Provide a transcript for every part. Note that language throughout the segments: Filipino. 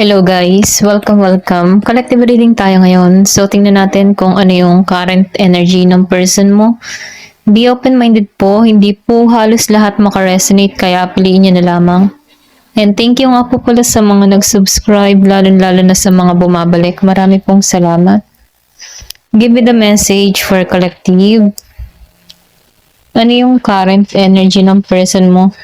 Hello guys, welcome. Collective reading tayo ngayon. So tingnan natin kung ano yung current energy ng person mo. Be open-minded po, hindi po halos lahat makaresonate kaya piliin nyo na lamang. And thank you nga po pala sa mga nag-subscribe, lalo na sa mga bumabalik. Marami pong salamat. Give me the message for collective. Ano yung current energy ng person mo?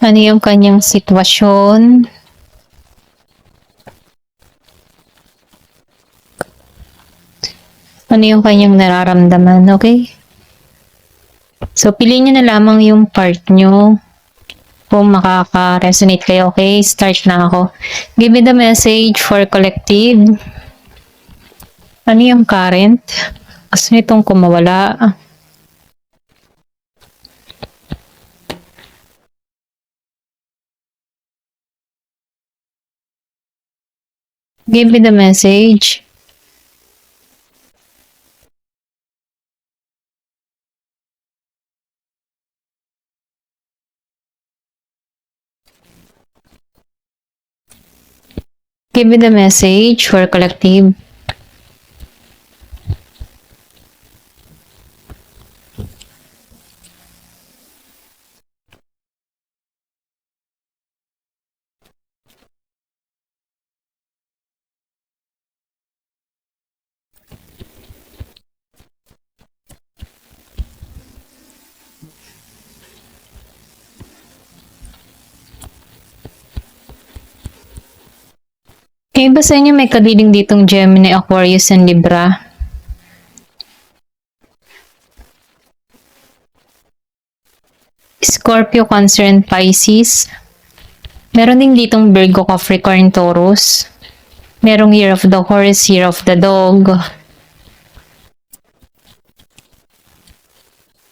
Ano yung kanyang sitwasyon? Ano yung kanyang nararamdaman, okay? So, piliin nyo na lamang yung part nyo kung makaka-resonate kayo, okay? Start na ako. Give me the message for collective. Ano yung current? Gusto nitong kumawala. Give me the message. Give me the message for collective. Yung iba sa inyo may kadiling ditong Gemini, Aquarius, and Libra. Scorpio, Cancer, and Pisces. Meron din ditong Virgo, Capricorn, Taurus. Merong Year of the Horse, Year of the Dog.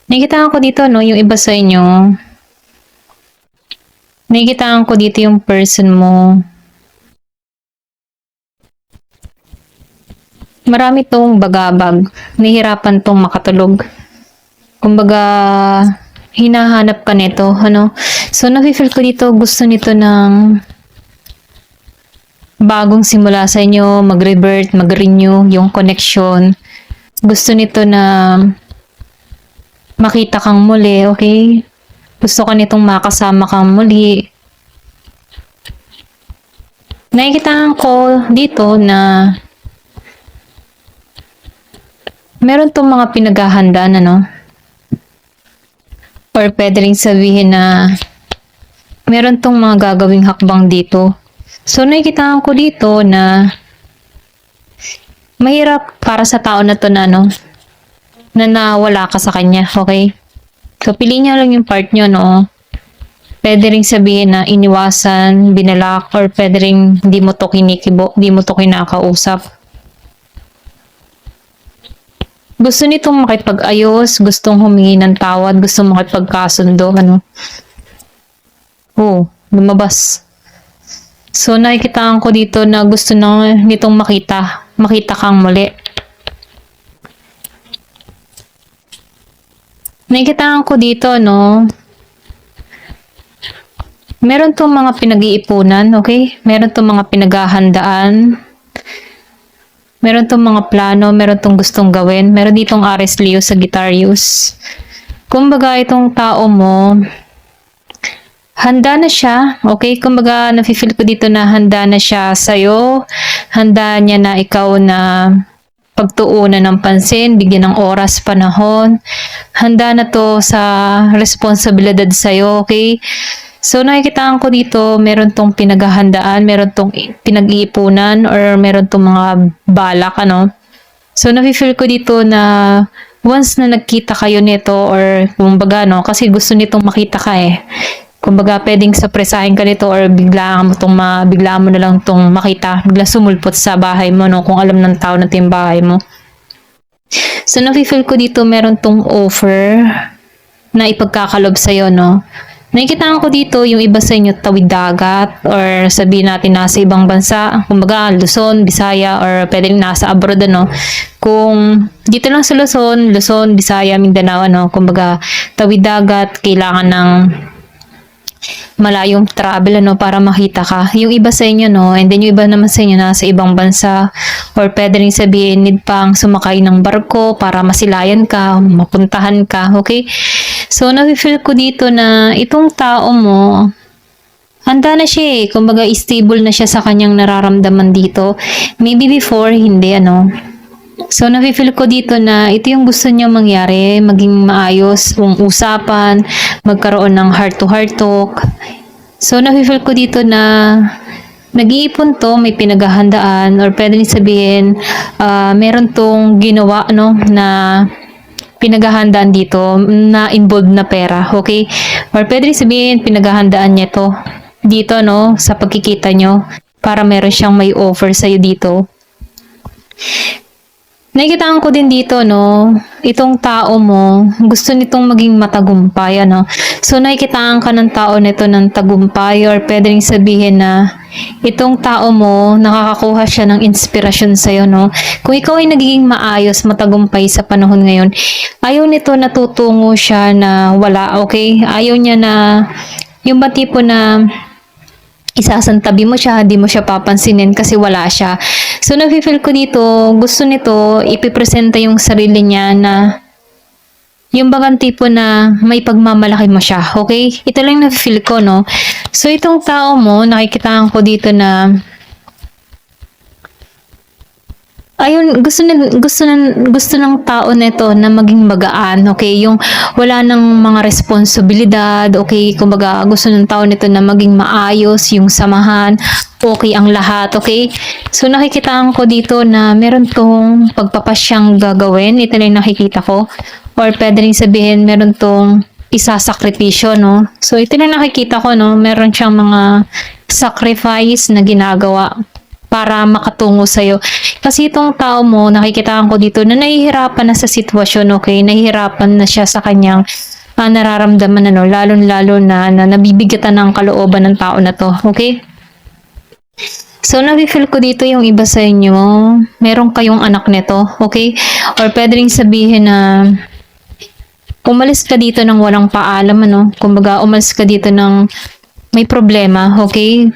Nakikitaan ko dito, no, yung iba sa inyo. Nakikitaan ko dito yung person mo. Marami tong bagabag. Nahihirapan tong makatulog. Kumbaga, hinahanap ka nito, ano? So, nafe-feel ko dito, gusto nito ng bagong simula sa inyo, mag-revert, mag-renew yung connection. Gusto nito na makita kang muli, okay? Gusto ka nitong makasama kang muli. Nakikita ko dito na meron tong mga pinaghahandaan, ano? Or pwede rin sabihin na meron tong mga gagawing hakbang dito. So, nakikita ko dito na mahirap para sa tao na to na, no? Na nawala ka sa kanya, okay? So, piliin niya lang yung part nyo, no? Pwede rin sabihin na iniwasan, binalak, or pwede rin di mo to kinikibo, di mo to kinakausap. Gusto nitong makipag-ayos, gustong humingi ng tawad, gustong makipagkasundo, ano? Oh, lumabas. So, nakikitaan ko dito na gusto nitong makita kang muli. Nakikitaan ko dito, no? Meron tong mga pinag-iipunan, okay? Meron tong mga pinaghahandaan. Meron tong mga plano, meron tong gustong gawin. Meron ditong Aries, Leo, Sagittarius. Kumbaga, itong tao mo, handa na siya, okay? Kumbaga, nafe-feel ko dito na handa na siya sa'yo. Handa niya na ikaw na pagtuunan ng pansin, bigyan ng oras, panahon. Handa na to sa responsibilidad sa'yo, okay? So, nakikitaan ko dito, meron tong pinaghahandaan, meron tong pinag-iipunan, or meron tong mga balak, ano. So, nafe-feel ko dito na once na nagkita kayo nito, or kumbaga, no, kasi gusto nitong makita ka eh. Kumbaga, pwedeng sapresahin ka nito, or bigla mo na lang tong makita, bigla sumulpot sa bahay mo, no, kung alam ng tao na ito yung bahay mo. So, nafe-feel ko dito, meron tong offer na ipagkakalob sa'yo, no. Nakikita ko dito yung iba sa inyo tawid dagat, or sabihin natin nasa ibang bansa, kumbaga Luzon, Bisaya, or pwede rin nasa abroad, ano. Kung dito lang sa Luzon, Bisaya, Mindanao, ano, kumbaga tawid dagat, kailangan ng malayong travel ano para makita ka. Yung iba sa inyo no, and then yung iba naman sa inyo nasa ibang bansa or pwede rin sabihin need pang sumakay ng barko para masilayan ka, mapuntahan ka, okay? So nafe-feel ko dito na itong tao mo handa na siya eh. Kumbaga, stable na siya sa kanyang nararamdaman dito. Maybe before, hindi ano. So, nafe-feel ko dito na ito yung gusto niya mangyari, maging maayos, yung usapan, magkaroon ng heart-to-heart talk. So, nafe-feel ko dito na nag-iipon to, may pinaghahandaan, or pwede rin sabihin, meron tong ginawa, no, na pinaghahandaan dito, na involved na pera, okay? Or pwede rin sabihin, pinaghahandaan niya to dito, no, sa pagkikita nyo, para meron siyang may offer sa'yo dito. Nakikitaan ko din dito, no, itong tao mo, gusto nitong maging matagumpay, ano. So, nakikitaan ka ng tao nito ng tagumpay or pwede rin sabihin na itong tao mo, nakakakuha siya ng inspirasyon sa'yo, no. Kung ikaw ay nagiging maayos, matagumpay sa panahon ngayon, ayaw nito natutungo siya na wala, okay? Ayaw niya na, yung ba tipo na, isasantabi mo siya, hindi mo siya papansinin kasi wala siya. So, nafe-feel ko dito, gusto nito, ipipresenta yung sarili niya na yung bagang tipo na may pagmamalaki mo siya, okay? Ito lang nafe-feel ko, no? So, itong tao mo, nakikitaan ko dito na ayun, gusto ng tao nito na maging magaan, okay? Yung wala ng mga responsibilidad, okay? Kumbaga, gusto ng tao nito na maging maayos, yung samahan, okay ang lahat, okay? So, nakikitaan ko dito na meron tong pagpapasyang gagawin. Ito lang yung nakikita ko. Or pwede rin sabihin, meron tong isasakripisyo, no? So, ito lang nakikita ko, no? Meron siyang mga sacrifice na ginagawa para makatungo sa'yo. Kasi itong tao mo, nakikitaan ko dito na nahihirapan na sa sitwasyon, okay? Nahihirapan na siya sa kanyang nararamdaman, ano, lalo-lalo na nabibigatan ng kalooban ng tao na to, okay? So, nafe-feel ko dito yung iba sa inyo, meron kayong anak nito, okay? Or pwede rin sabihin na umalis ka dito ng walang paalam, ano? Kumbaga, umalis ka dito ng may problema, okay?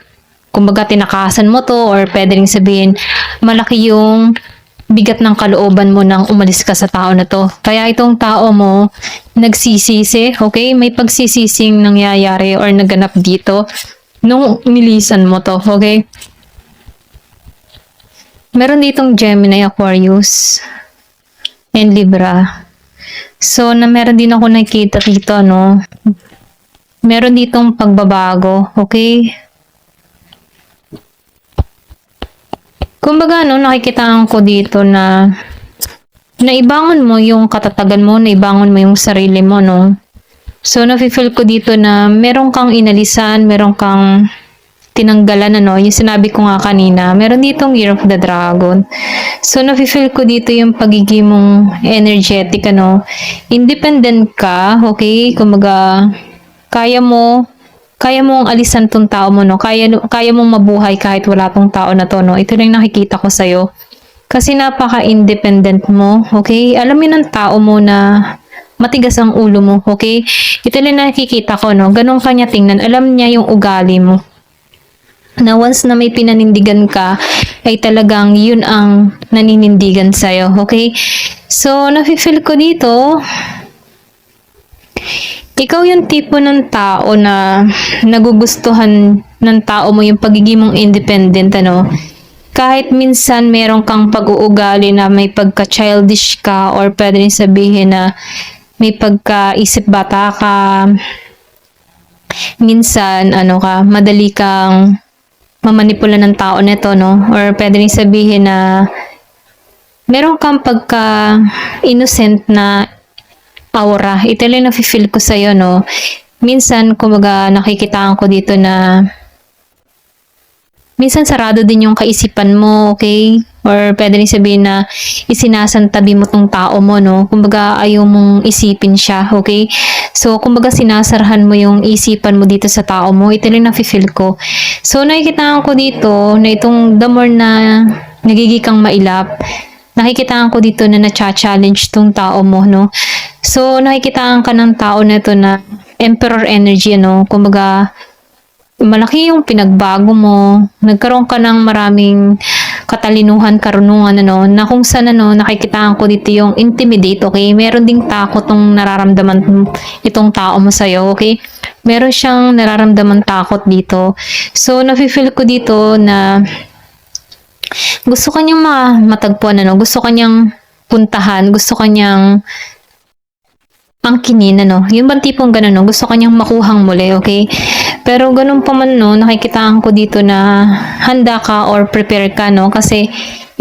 Kumbaga, tinakasan mo to or pwede rin sabihin, malaki yung bigat ng kalooban mo nang umalis ka sa tao na to. Kaya itong tao mo, nagsisisi, okay? May pagsisising nangyayari or naganap dito nung nilisan mo to, okay? Meron ditong Gemini, Aquarius, and Libra. So, meron din ako nakikita dito, no? Meron ditong pagbabago, okay? Kumbaga, no, nakikitaan ko dito na naibangon mo yung katatagan mo, naibangon mo yung sarili mo, no? So, nafe-feel ko dito na meron kang inalisan, meron kang tinanggalan, ano? Yung sinabi ko nga kanina, meron ditong Year of the Dragon. So, nafe-feel ko dito yung pagiging mong energetic, ano? Independent ka, okay? Kumbaga, kaya mong alisan tong tao mo, no? Kaya mong mabuhay kahit wala tong tao na to, no? Ito lang nakikita ko sa'yo. Kasi napaka-independent mo, okay? Alamin ng tao mo na matigas ang ulo mo, okay? Ito lang nakikita ko, no? Ganun kanya tingnan. Alam niya yung ugali mo. Na once na may pinanindigan ka, ay talagang yun ang naninindigan sa'yo, okay? So, nafe-feel ko dito, ikaw yung tipo ng tao na nagugustuhan ng tao mo yung pagiging mong independent, ano? Kahit minsan meron kang pag-uugali na may pagka-childish ka or pwede rin sabihin na may pagka-isip bata ka. Minsan, madali kang mamanipula ng tao nito, no? Or pwede rin sabihin na meron kang pagka-innocent na aura. Ito lang nafe-feel ko sa'yo, no? Minsan, kumbaga, nakikitaan ko dito na minsan sarado din yung kaisipan mo, okay? Or pwede rin sabihin na isinasantabi mo tong tao mo, no? Kumbaga, ayaw mong isipin siya, okay? So, kumbaga, sinasarhan mo yung isipan mo dito sa tao mo. Ito lang nafe-feel ko. So, nakikitaan ko dito na itong the more na nagiging kang mailap, nakikitaan ko dito na na-challenge tong tao mo, no? So, nakikitaan ka ng tao na ito na emperor energy, no? Kumbaga, malaki yung pinagbago mo. Nagkaroon ka ng maraming katalinuhan, karunungan, na kung saan, nakikitaan ko dito yung intimidate, okay? Meron ding takot tong nararamdaman itong tao mo sa'yo, okay? Meron siyang nararamdaman takot dito. So, nafe-feel ko dito na gusto kanyang matagpuan, gusto kanyang puntahan, gusto kanyang angkinin, yung bang tipong gano'n, gusto kanyang makuhang muli, okay? Pero ganun pa man, nakikitaan ko dito na handa ka or prepare ka, kasi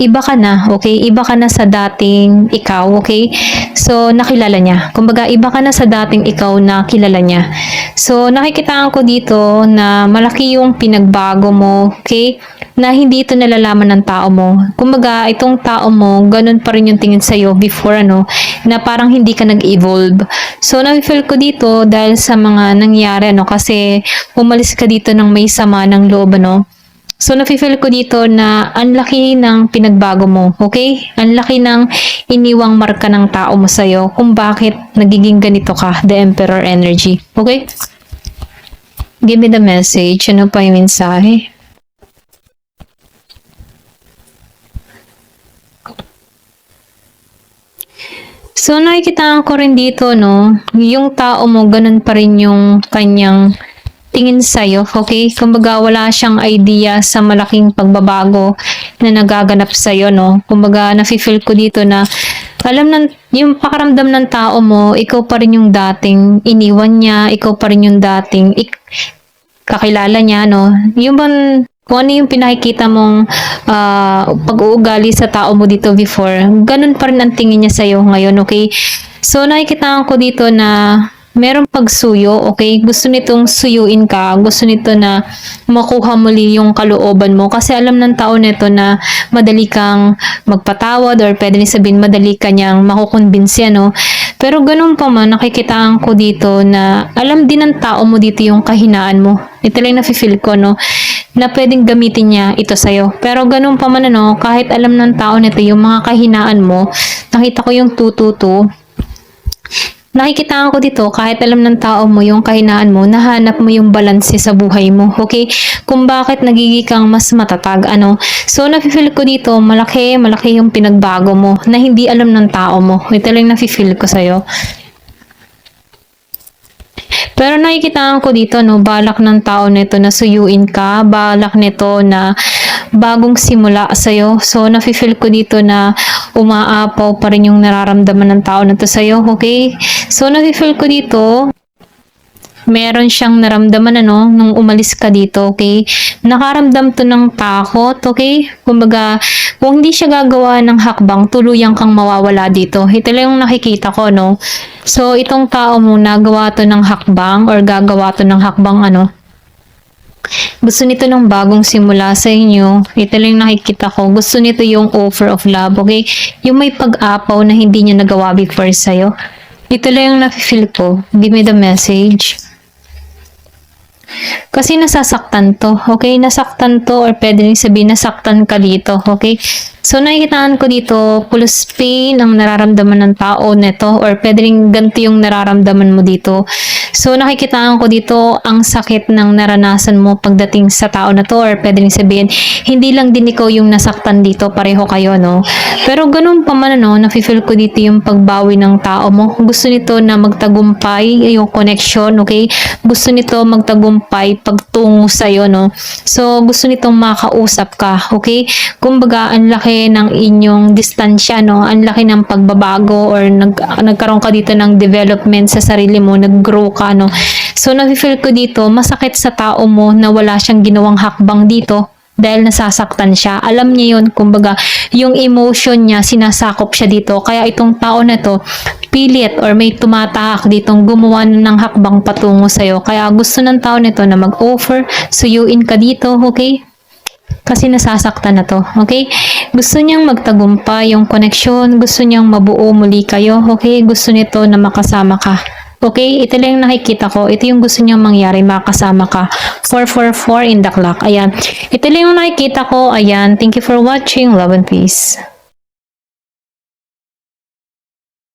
iba ka na, okay? Iba ka na sa dating ikaw, okay? So, nakilala niya. Kumbaga, iba ka na sa dating ikaw na kilala niya. So, nakikitaan ko dito na malaki yung pinagbago mo, okay? Na hindi ito nalalaman ng tao mo. Kumbaga, itong tao mo, ganun pa rin yung tingin sa'yo before, na parang hindi ka nag-evolve. So, na-feel ko dito dahil sa mga nangyari, kasi umalis ka dito ng may sama ng loob, So, nafe-feel ko dito na ang laki ng pinagbago mo, okay? Ang laki ng iniwang marka ng tao mo sa'yo kung bakit nagiging ganito ka, the Emperor energy, okay? Give me the message. Ano pa yung mensahe? So, nakikita ko rin dito, yung tao mo, ganun pa rin yung kanyang tingin sa'yo, okay? Kumbaga, wala siyang idea sa malaking pagbabago na nagaganap sa'yo, Kumbaga, nafe-feel ko dito na yung pakaramdam ng tao mo, ikaw pa rin yung dating iniwan niya, ikaw pa rin yung dating kakilala niya, Yung bang kung ano yung pinakikita mong pag-uugali sa tao mo dito before, ganun pa rin ang tingin niya sa'yo ngayon, okay? So, nakikita ko dito na merong pagsuyo, okay? Gusto nitong suyuin ka, gusto nito na makuha muli yung kalooban mo kasi alam ng tao nito na madali kang magpatawad or pwede ni sabihin madali ka niyang makukonbinsi, Pero ganun pa man, nakikitaan ko dito na alam din ng tao mo dito yung kahinaan mo. Ito lang nafe-feel ko, na pwedeng gamitin niya ito sa'yo. Pero ganun pa man, kahit alam ng tao nito yung mga kahinaan mo, nakita ko yung 222, nakikita ko dito, kahit alam ng tao mo yung kahinaan mo, nahanap mo yung balanse sa buhay mo, okay? Kung bakit nagiging kang mas matatag, So, nafe-feel ko dito, malaki yung pinagbago mo na hindi alam ng tao mo. Ito lang nafe-feel ko sa'yo. Pero nakikita ko dito, balak ng tao nito na suyuin ka, balak nito na bagong simula sa'yo. So, nafe-feel ko dito na umaapaw pa rin yung nararamdaman ng tao na to sa'yo, okay? So, nafe-feel ko dito, meron siyang naramdaman, nung umalis ka dito, okay? Nakaramdam to ng takot, okay? Kumbaga, kung hindi siya gagawa ng hakbang, tuluyang kang mawawala dito. Ito lang yung nakikita ko, So, itong tao mo, nagawa to ng hakbang or gagawa to ng hakbang, gusto nito ng bagong simula sa inyo. Ito lang nakikita ko. Gusto nito yung offer of love, okay? Yung may pag-apaw na hindi niya nagawa before sa'yo. Ito lang yung nafe-feel ko. Give me the message. Kasi nasasaktan to, okay? Nasaktan to or pwede rin sabihin nasaktan ka dito, okay? So, nakikitaan ko dito, plus pain ang nararamdaman ng tao neto or pwede rin ganito yung nararamdaman mo dito. So, nakikitaan ko dito ang sakit ng naranasan mo pagdating sa tao na to or pwede rin sabihin, hindi lang din ikaw yung nasaktan dito, pareho kayo, Pero ganun pa man, nafe-feel ko dito yung pagbawi ng tao mo. Gusto nito na magtagumpay yung connection, okay? Gusto nito magtagumpay pagtungo sa'yo, So, gusto nitong makausap ka, okay? Kumbaga, ang laki ng inyong distansya, Ang laki ng pagbabago or nagkaroon ka dito ng development sa sarili mo, nag-grow ka, So, nafe-feel ko dito, masakit sa tao mo na wala siyang ginawang hakbang dito dahil nasasaktan siya. Alam niya yun, kumbaga, yung emotion niya, sinasakop siya dito. Kaya itong tao na to, pilit or may tumatahak ditong gumawa ng hakbang patungo sa'yo. Kaya gusto ng tao nito na mag-offer, suyuin ka dito, okay? Kasi nasasaktan na to, okay? Gusto niyang magtagumpay yung connection, gusto niyang mabuo muli kayo, okay? Gusto nito na makasama ka. Okay, ito lang yung nakikita ko. Ito yung gusto niyang mangyari, makasama ka. 444 in the clock. Ayan. Ito lang yung nakikita ko. Ayan. Thank you for watching. Love and peace.